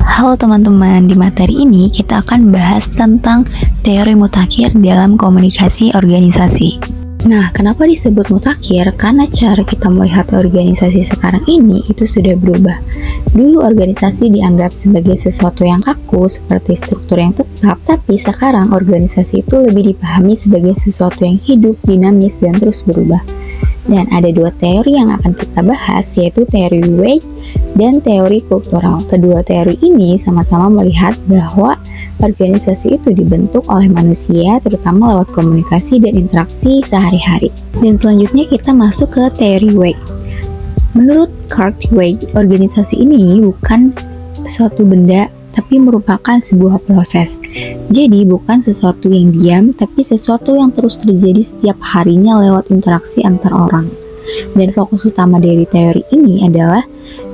Halo teman-teman, di materi ini kita akan bahas tentang teori mutakhir dalam komunikasi organisasi. Nah, kenapa disebut mutakhir? Karena cara kita melihat organisasi sekarang ini itu sudah berubah. Dulu organisasi dianggap sebagai sesuatu yang kaku seperti struktur yang tetap, tapi sekarang organisasi itu lebih dipahami sebagai sesuatu yang hidup, dinamis, dan terus berubah. Dan ada dua teori yang akan kita bahas, yaitu teori Weck dan teori kultural. Kedua teori ini sama-sama melihat bahwa organisasi itu dibentuk oleh manusia, terutama lewat komunikasi dan interaksi sehari-hari. Dan selanjutnya kita masuk ke teori Weck. Menurut Kurt Weck, organisasi ini bukan suatu benda, tapi merupakan sebuah proses. Jadi bukan sesuatu yang diam, tapi sesuatu yang terus terjadi setiap harinya lewat interaksi antar orang. Dan fokus utama dari teori ini adalah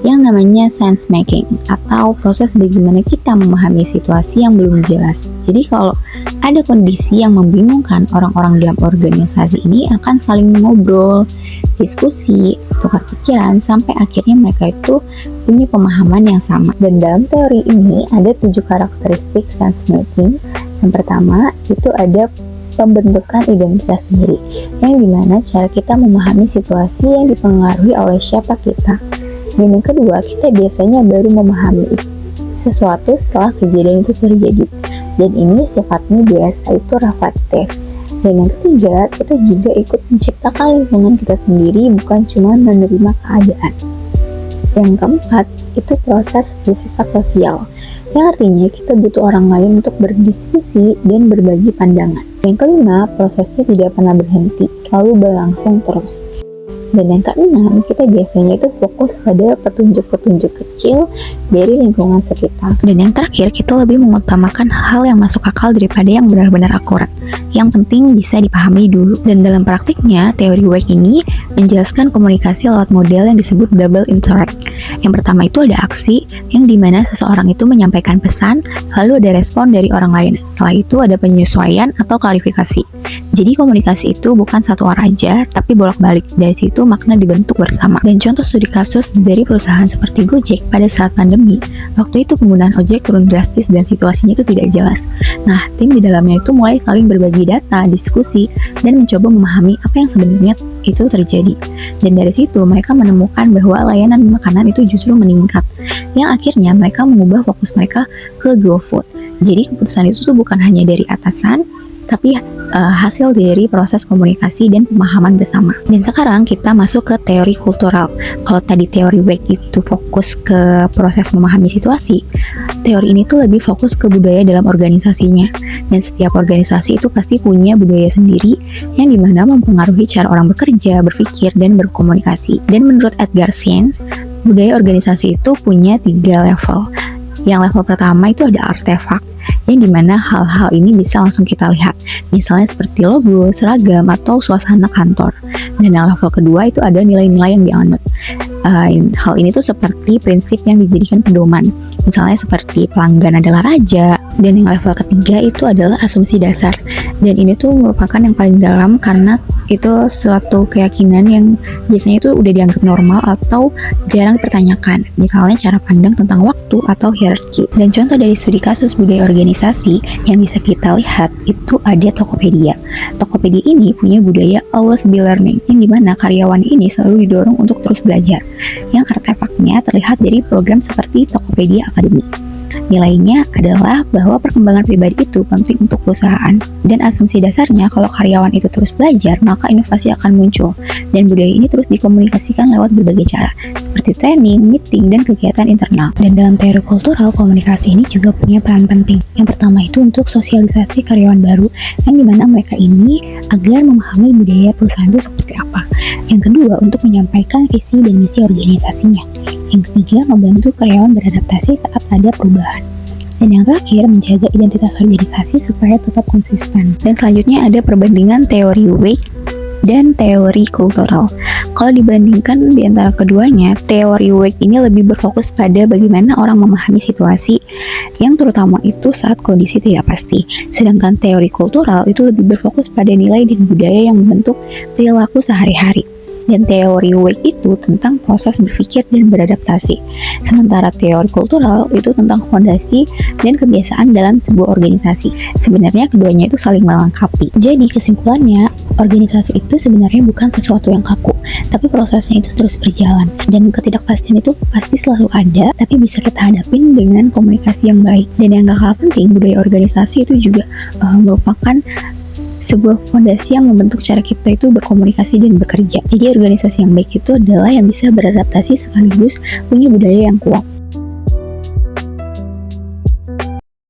yang namanya sense making, atau proses bagaimana kita memahami situasi yang belum jelas. Jadi kalau ada kondisi yang membingungkan, orang-orang dalam organisasi ini akan saling ngobrol, diskusi, tukar pikiran, sampai akhirnya mereka itu punya pemahaman yang sama. Dan dalam teori ini ada 7 karakteristik sense making. Yang pertama itu ada pembentukan identitas diri, yang dimana cara kita memahami situasi yang dipengaruhi oleh siapa kita. Dan yang kedua, kita biasanya baru memahami sesuatu setelah kejadian itu terjadi, dan ini sifatnya biasa itu reflektif. Dan yang ketiga, kita juga ikut menciptakan lingkungan kita sendiri, bukan cuma menerima keadaan. Yang keempat, itu proses bersifat sosial, yang artinya kita butuh orang lain untuk berdiskusi dan berbagi pandangan. Yang kelima, prosesnya tidak pernah berhenti, selalu berlangsung terus. Dan yang keenam, kita biasanya itu fokus pada petunjuk-petunjuk kecil dari lingkungan sekitar. Dan yang terakhir, kita lebih mengutamakan hal yang masuk akal daripada yang benar-benar akurat. Yang penting bisa dipahami dulu. Dan dalam praktiknya, teori Weck ini menjelaskan komunikasi lewat model yang disebut double interact. Yang pertama itu ada aksi, yang dimana seseorang itu menyampaikan pesan, lalu ada respon dari orang lain. Setelah itu ada penyesuaian atau klarifikasi. Jadi komunikasi itu bukan satu arah aja, tapi bolak-balik. Dari situ makna dibentuk bersama. Dan contoh studi kasus dari perusahaan seperti Gojek pada saat pandemi, waktu itu penggunaan ojek turun drastis dan situasinya itu tidak jelas. Nah, tim di dalamnya itu mulai saling berbagi data, diskusi, dan mencoba memahami apa yang sebenarnya itu terjadi. Dan dari situ mereka menemukan bahwa layanan makanan itu justru meningkat, yang akhirnya mereka mengubah fokus mereka ke GoFood. Jadi keputusan itu tuh bukan hanya dari atasan, tapi hasil dari proses komunikasi dan pemahaman bersama. Dan sekarang kita masuk ke teori kultural. Kalau tadi teori Weck itu fokus ke proses memahami situasi, teori ini tuh lebih fokus ke budaya dalam organisasinya. Dan setiap organisasi itu pasti punya budaya sendiri yang dimana mempengaruhi cara orang bekerja, berpikir, dan berkomunikasi. Dan menurut Edgar Siens, budaya organisasi itu punya 3 level. Yang level pertama itu ada artefak, yang dimana hal-hal ini bisa langsung kita lihat, misalnya seperti logo, seragam, atau suasana kantor. Dan yang level kedua itu ada nilai-nilai yang dianut. Hal ini tuh seperti prinsip yang dijadikan pedoman, misalnya seperti pelanggan adalah raja. Dan yang level ketiga itu adalah asumsi dasar, dan ini tuh merupakan yang paling dalam karena itu suatu keyakinan yang biasanya itu udah dianggap normal atau jarang dipertanyakan, misalnya cara pandang tentang waktu atau hierarki. Dan contoh dari studi kasus budaya organisasi yang bisa kita lihat itu ada Tokopedia. Tokopedia ini punya budaya always be learning, yang dimana karyawan ini selalu didorong untuk terus belajar, yang artefaknya terlihat dari program seperti Tokopedia Academy. Nilainya adalah bahwa perkembangan pribadi itu penting untuk perusahaan, dan asumsi dasarnya kalau karyawan itu terus belajar, maka inovasi akan muncul, dan budaya ini terus dikomunikasikan lewat berbagai cara, seperti training, meeting, dan kegiatan internal. Dan dalam teori kultural, komunikasi ini juga punya peran penting. Yang pertama itu untuk sosialisasi karyawan baru, yang dimana mereka ini agar memahami budaya perusahaan itu seperti apa. Yang kedua, untuk menyampaikan visi dan misi organisasinya. Yang ketiga, membantu karyawan beradaptasi saat ada perubahan. Dan yang terakhir, menjaga identitas organisasi supaya tetap konsisten. Dan selanjutnya ada perbandingan teori Weck dan teori kultural. Kalau dibandingkan di antara keduanya, teori Weck ini lebih berfokus pada bagaimana orang memahami situasi yang terutama itu saat kondisi tidak pasti. Sedangkan teori kultural itu lebih berfokus pada nilai dan budaya yang membentuk perilaku sehari-hari. Dan teori Wake itu tentang proses berpikir dan beradaptasi. Sementara teori kultural itu tentang fondasi dan kebiasaan dalam sebuah organisasi. Sebenarnya keduanya itu saling melengkapi. Jadi kesimpulannya, organisasi itu sebenarnya bukan sesuatu yang kaku, tapi prosesnya itu terus berjalan. Dan ketidakpastian itu pasti selalu ada, tapi bisa kita hadapin dengan komunikasi yang baik. Dan yang gak kalah penting, budaya organisasi itu juga merupakan sebuah fondasi yang membentuk cara kita itu berkomunikasi dan bekerja. Jadi organisasi yang baik itu adalah yang bisa beradaptasi sekaligus punya budaya yang kuat.